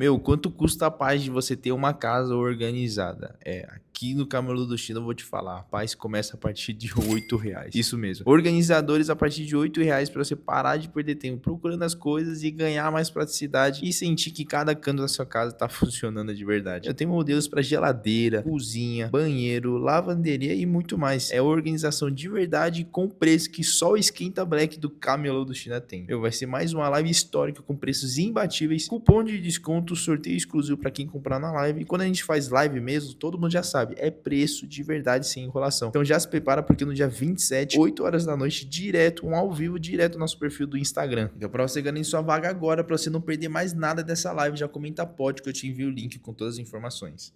Meu, quanto custa a paz de você ter uma casa organizada? Aqui no Camelô do China eu vou te falar, a paz começa a partir de R$ 8. Isso mesmo. Organizadores a partir de R$ 8 para você parar de perder tempo procurando as coisas e ganhar mais praticidade e sentir que cada canto da sua casa tá funcionando de verdade. Eu tenho modelos para geladeira, cozinha, banheiro, lavanderia e muito mais. É organização de verdade com preço que só o Esquenta Black do Camelô do China tem. Vai ser mais uma live histórica com preços imbatíveis, cupom de desconto, sorteio exclusivo para quem comprar na live. E quando a gente faz live mesmo, todo mundo já sabe, é preço de verdade sem enrolação. Então já se prepara porque no dia 27, 8 horas da noite, direto, um ao vivo, direto no nosso perfil do Instagram. Então para você ganhar sua vaga agora, para você não perder mais nada dessa live, já comenta pod que eu te envio o link com todas as informações.